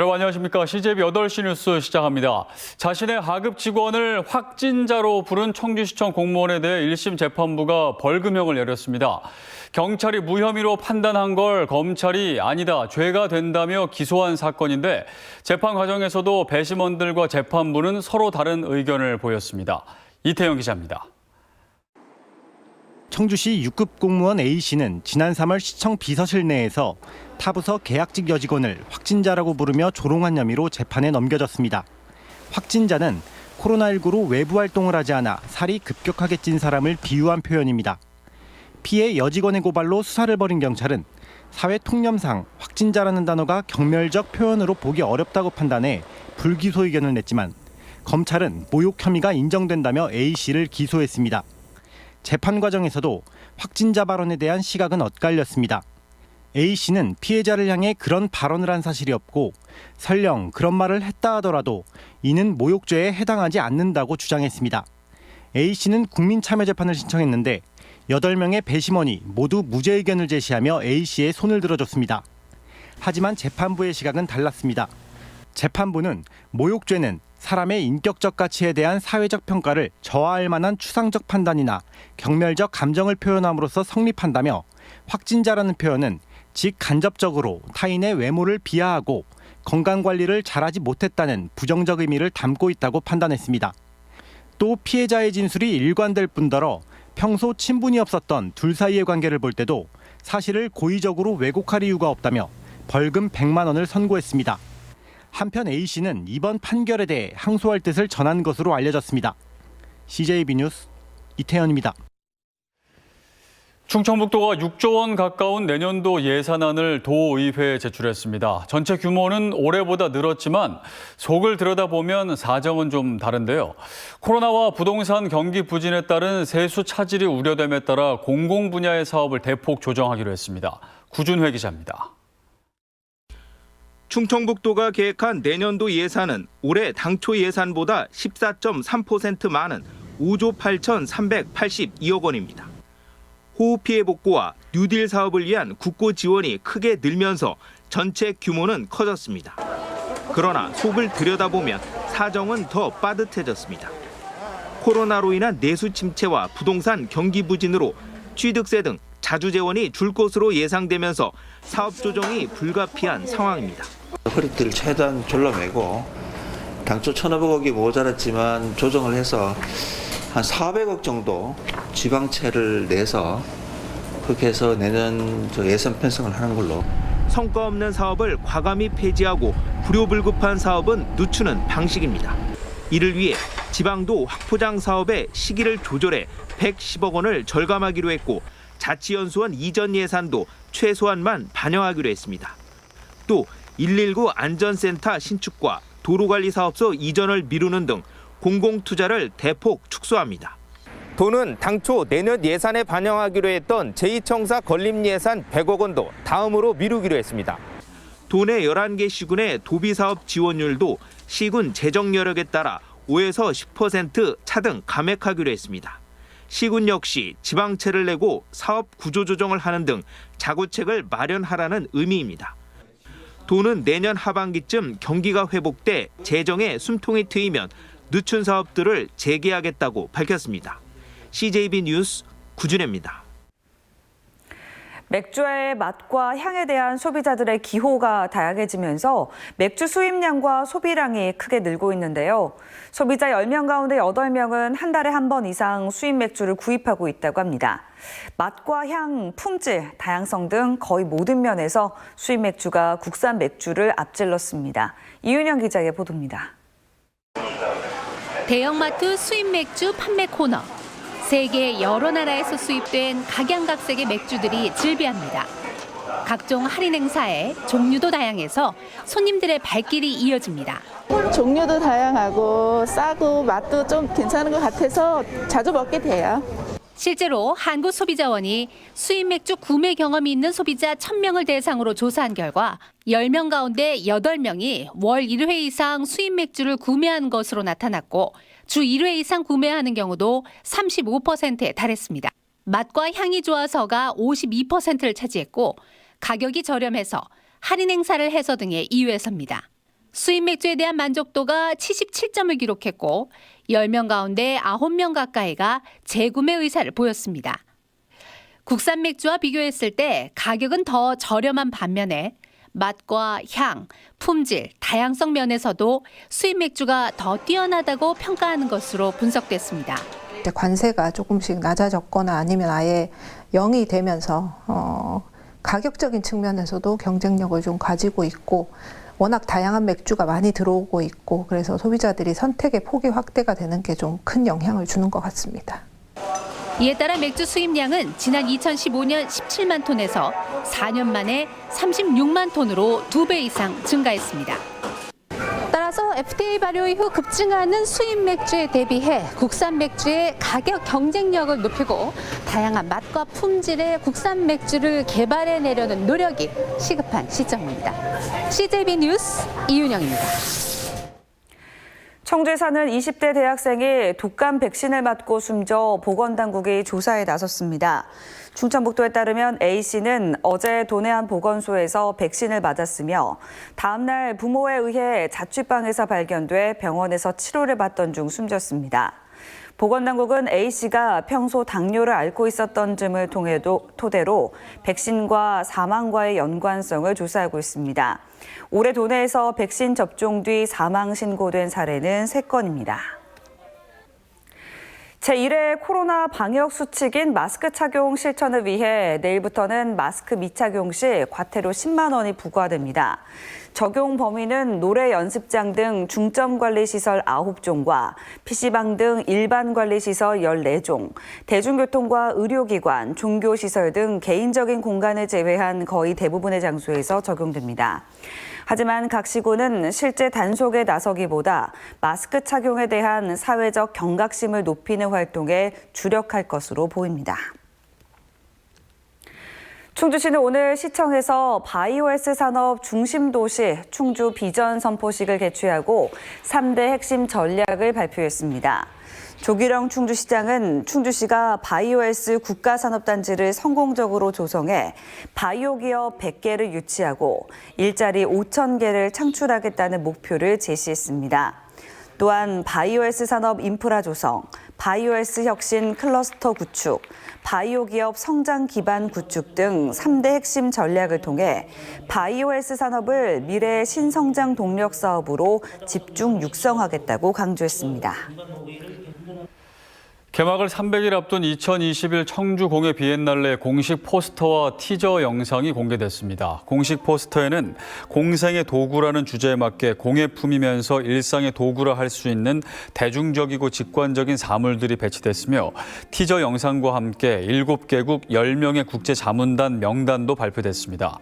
여러분 안녕하십니까. CJB 8시 뉴스 시작합니다. 자신의 하급 직원을 확진자로 부른 청주시청 공무원에 대해 1심 재판부가 벌금형을 내렸습니다. 경찰이 무혐의로 판단한 걸 검찰이 아니다, 죄가 된다며 기소한 사건인데 재판 과정에서도 배심원들과 재판부는 서로 다른 의견을 보였습니다. 이태영 기자입니다. 청주시 6급 공무원 A씨는 지난 3월 시청 비서실 내에서 타부서 계약직 여직원을 확진자라고 부르며 조롱한 혐의로 재판에 넘겨졌습니다. 확진자는 코로나19로 외부 활동을 하지 않아 살이 급격하게 찐 사람을 비유한 표현입니다. 피해 여직원의 고발로 수사를 벌인 경찰은 사회 통념상 확진자라는 단어가 경멸적 표현으로 보기 어렵다고 판단해 불기소 의견을 냈지만 검찰은 모욕 혐의가 인정된다며 A씨를 기소했습니다. 재판 과정에서도 확진자 발언에 대한 시각은 엇갈렸습니다. A씨는 피해자를 향해 그런 발언을 한 사실이 없고 설령 그런 말을 했다 하더라도 이는 모욕죄에 해당하지 않는다고 주장했습니다. A씨는 국민참여재판을 신청했는데 8명의 배심원이 모두 무죄 의견을 제시하며 A씨의 손을 들어줬습니다. 하지만 재판부의 시각은 달랐습니다. 재판부는 모욕죄는 사람의 인격적 가치에 대한 사회적 평가를 저하할 만한 추상적 판단이나 경멸적 감정을 표현함으로써 성립한다며 확진자라는 표현은 직간접적으로 타인의 외모를 비하하고 건강관리를 잘하지 못했다는 부정적 의미를 담고 있다고 판단했습니다. 또 피해자의 진술이 일관될 뿐더러 평소 친분이 없었던 둘 사이의 관계를 볼 때도 사실을 고의적으로 왜곡할 이유가 없다며 벌금 100만 원을 선고했습니다. 한편 A씨는 이번 판결에 대해 항소할 뜻을 전한 것으로 알려졌습니다. CJB 뉴스 이태현입니다. 충청북도가 6조 원 가까운 내년도 예산안을 도의회에 제출했습니다. 전체 규모는 올해보다 늘었지만 속을 들여다보면 사정은 좀 다른데요. 코로나와 부동산 경기 부진에 따른 세수 차질이 우려됨에 따라 공공 분야의 사업을 대폭 조정하기로 했습니다. 구준회 기자입니다. 충청북도가 계획한 내년도 예산은 올해 당초 예산보다 14.3% 많은 5조 8,382억 원입니다. 호우 피해 복구와 뉴딜 사업을 위한 국고 지원이 크게 늘면서 전체 규모는 커졌습니다. 그러나 속을 들여다보면 사정은 더 빠듯해졌습니다. 코로나로 인한 내수 침체와 부동산 경기 부진으로 취득세 등 자주 재원이 줄 것으로 예상되면서 사업 조정이 불가피한 상황입니다. 허리띠를 최대한 졸라매고 당초 1,500억이 모자랐지만 조정을 해서 한 400억 정도 지방채를 내서 그렇게 해서 내년 예산 편성을 하는 걸로. 성과 없는 사업을 과감히 폐지하고 불효불급한 사업은 늦추는 방식입니다. 이를 위해 지방도 확포장 사업의 시기를 조절해 110억 원을 절감하기로 했고 자치연수원 이전 예산도 최소한만 반영하기로 했습니다. 또 119 안전센터 신축과 도로관리사업소 이전을 미루는 등 공공투자를 대폭 축소합니다. 도는 당초 내년 예산에 반영하기로 했던 제2청사 건립예산 100억 원도 다음으로 미루기로 했습니다. 도내 11개 시군의 도비사업 지원율도 시군 재정 여력에 따라 5에서 10% 차등 감액하기로 했습니다. 시군 역시 지방채를 내고 사업 구조 조정을 하는 등 자구책을 마련하라는 의미입니다. 도는 내년 하반기쯤 경기가 회복돼 재정에 숨통이 트이면 늦춘 사업들을 재개하겠다고 밝혔습니다. CJB 뉴스 구준혜입니다. 맥주의 맛과 향에 대한 소비자들의 기호가 다양해지면서 맥주 수입량과 소비량이 크게 늘고 있는데요. 소비자 10명 가운데 8명은 한 달에 한 번 이상 수입 맥주를 구입하고 있다고 합니다. 맛과 향, 품질, 다양성 등 거의 모든 면에서 수입 맥주가 국산 맥주를 앞질렀습니다. 이윤영 기자의 보도입니다. 대형마트 수입 맥주 판매 코너. 세계 여러 나라에서 수입된 각양각색의 맥주들이 즐비합니다. 각종 할인 행사에 종류도 다양해서 손님들의 발길이 이어집니다. 종류도 다양하고 싸고 맛도 좀 괜찮은 것 같아서 자주 먹게 돼요. 실제로 한국소비자원이 수입 맥주 구매 경험이 있는 소비자 1,000명을 대상으로 조사한 결과 10명 가운데 8명이 월 1회 이상 수입 맥주를 구매한 것으로 나타났고 주 1회 이상 구매하는 경우도 35%에 달했습니다. 맛과 향이 좋아서가 52%를 차지했고 가격이 저렴해서 할인 행사를 해서 등의 이유에 섭니다. 수입 맥주에 대한 만족도가 77점을 기록했고 10명 가운데 9명 가까이가 재구매 의사를 보였습니다. 국산 맥주와 비교했을 때 가격은 더 저렴한 반면에 맛과 향, 품질, 다양성 면에서도 수입 맥주가 더 뛰어나다고 평가하는 것으로 분석됐습니다. 관세가 조금씩 낮아졌거나 아니면 아예 0이 되면서 가격적인 측면에서도 경쟁력을 좀 가지고 있고 워낙 다양한 맥주가 많이 들어오고 있고 그래서 소비자들이 선택의 폭이 확대가 되는 게 좀 큰 영향을 주는 것 같습니다. 이에 따라 맥주 수입량은 지난 2015년 17만 톤에서 4년 만에 36만 톤으로 2배 이상 증가했습니다. 따라서 FTA 발효 이후 급증하는 수입 맥주에 대비해 국산 맥주의 가격 경쟁력을 높이고 다양한 맛과 품질의 국산 맥주를 개발해내려는 노력이 시급한 시점입니다. CJB 뉴스 이윤영입니다. 청주에 사는 20대 대학생이 독감 백신을 맞고 숨져 보건당국이 조사에 나섰습니다. 충청북도에 따르면 A씨는 어제 도내한 보건소에서 백신을 맞았으며 다음 날 부모에 의해 자취방에서 발견돼 병원에서 치료를 받던 중 숨졌습니다. 보건당국은 A씨가 평소 당뇨를 앓고 있었던 점을 토대로 백신과 사망과의 연관성을 조사하고 있습니다. 올해 도내에서 백신 접종 뒤 사망 신고된 사례는 3건입니다. 제1회 코로나 방역 수칙인 마스크 착용 실천을 위해 내일부터는 마스크 미착용 시 과태료 10만 원이 부과됩니다. 적용 범위는 노래 연습장 등 중점관리시설 9종과 PC방 등 일반관리시설 14종, 대중교통과 의료기관, 종교시설 등 개인적인 공간을 제외한 거의 대부분의 장소에서 적용됩니다. 하지만 각 시군은 실제 단속에 나서기보다 마스크 착용에 대한 사회적 경각심을 높이는 활동에 주력할 것으로 보입니다. 충주시는 오늘 시청에서 바이오S 산업 중심 도시 충주 비전 선포식을 개최하고 3대 핵심 전략을 발표했습니다. 조기령 충주시장은 충주시가 바이오S 국가산업단지를 성공적으로 조성해 바이오 기업 100개를 유치하고 일자리 5,000개를 창출하겠다는 목표를 제시했습니다. 또한 바이오S 산업 인프라 조성, 바이오S 혁신 클러스터 구축, 바이오 기업 성장 기반 구축 등 3대 핵심 전략을 통해 바이오S 산업을 미래의 신성장 동력 사업으로 집중 육성하겠다고 강조했습니다. 개막을 300일 앞둔 2021 청주 공예 비엔날레 공식 포스터와 티저 영상이 공개됐습니다. 공식 포스터에는 공생의 도구라는 주제에 맞게 공예품이면서 일상의 도구라 할 수 있는 대중적이고 직관적인 사물들이 배치됐으며 티저 영상과 함께 7개국 10명의 국제자문단 명단도 발표됐습니다.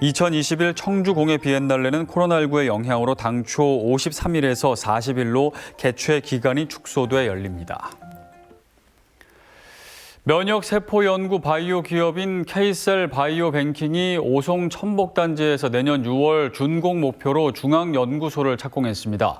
2021 청주 공예 비엔날레는 코로나19의 영향으로 당초 53일에서 40일로 개최 기간이 축소돼 열립니다. 면역세포연구 바이오 기업인 K셀 바이오뱅킹이 오송 천복단지에서 내년 6월 준공 목표로 중앙연구소를 착공했습니다.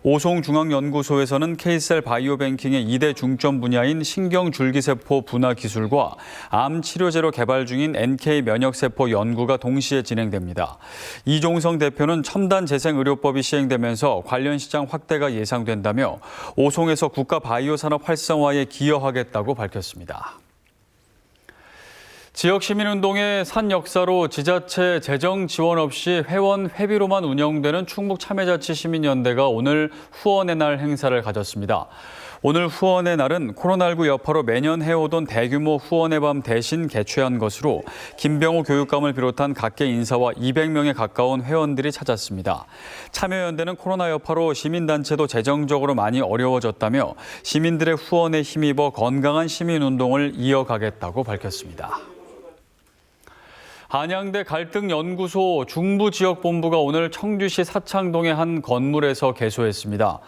오송 중앙연구소에서는 K셀 바이오뱅킹의 2대 중점 분야인 신경줄기세포 분화 기술과 암 치료제로 개발 중인 NK 면역세포 연구가 동시에 진행됩니다. 이종성 대표는 첨단 재생의료법이 시행되면서 관련 시장 확대가 예상된다며 오송에서 국가 바이오 산업 활성화에 기여하겠다고 밝혔습니다. 지역 시민운동의 산 역사로 지자체 재정 지원 없이 회원 회비로만 운영되는 충북참여자치시민연대가 오늘 후원의 날 행사를 가졌습니다. 오늘 후원의 날은 코로나19 여파로 매년 해오던 대규모 후원의 밤 대신 개최한 것으로 김병호 교육감을 비롯한 각계 인사와 200명에 가까운 회원들이 찾았습니다. 참여연대는 코로나 여파로 시민단체도 재정적으로 많이 어려워졌다며 시민들의 후원에 힘입어 건강한 시민운동을 이어가겠다고 밝혔습니다. 한양대 갈등연구소 중부지역본부가 오늘 청주시 사창동의 한 건물에서 개소했습니다.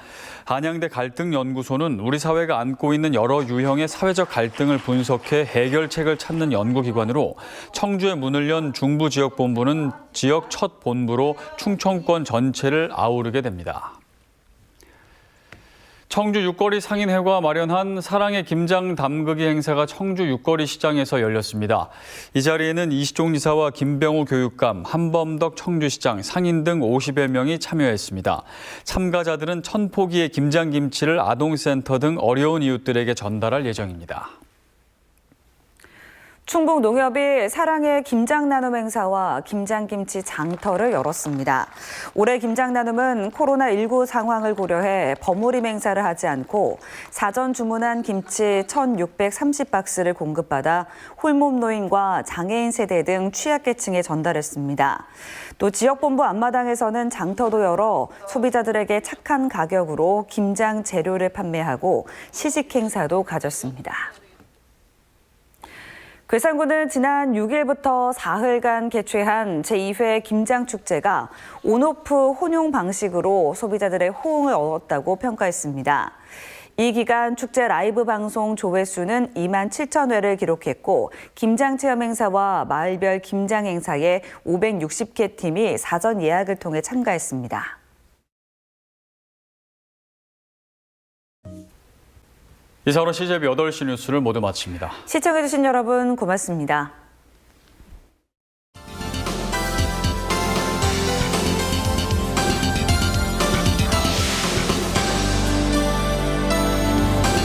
한양대 갈등연구소는 우리 사회가 안고 있는 여러 유형의 사회적 갈등을 분석해 해결책을 찾는 연구기관으로 청주에 문을 연 중부지역본부는 지역 첫 본부로 충청권 전체를 아우르게 됩니다. 청주 육거리 상인회가 마련한 사랑의 김장 담그기 행사가 청주 육거리 시장에서 열렸습니다. 이 자리에는 이시종 지사와 김병호 교육감, 한범덕 청주시장, 상인 등 50여 명이 참여했습니다. 참가자들은 1000포기의 김장김치를 아동센터 등 어려운 이웃들에게 전달할 예정입니다. 충북농협이 사랑의 김장나눔 행사와 김장김치 장터를 열었습니다. 올해 김장나눔은 코로나19 상황을 고려해 버무림 행사를 하지 않고 사전 주문한 김치 1,630박스를 공급받아 홀몸 노인과 장애인 세대 등 취약계층에 전달했습니다. 또 지역본부 앞마당에서는 장터도 열어 소비자들에게 착한 가격으로 김장 재료를 판매하고 시식 행사도 가졌습니다. 괴산군은 지난 6일부터 사흘간 개최한 제2회 김장축제가 온오프 혼용 방식으로 소비자들의 호응을 얻었다고 평가했습니다. 이 기간 축제 라이브 방송 조회수는 2만 7천 회를 기록했고 김장 체험 행사와 마을별 김장 행사에 560개 팀이 사전 예약을 통해 참가했습니다. 이상으로 CJB 8시 뉴스를 모두 마칩니다. 시청해주신 여러분 고맙습니다.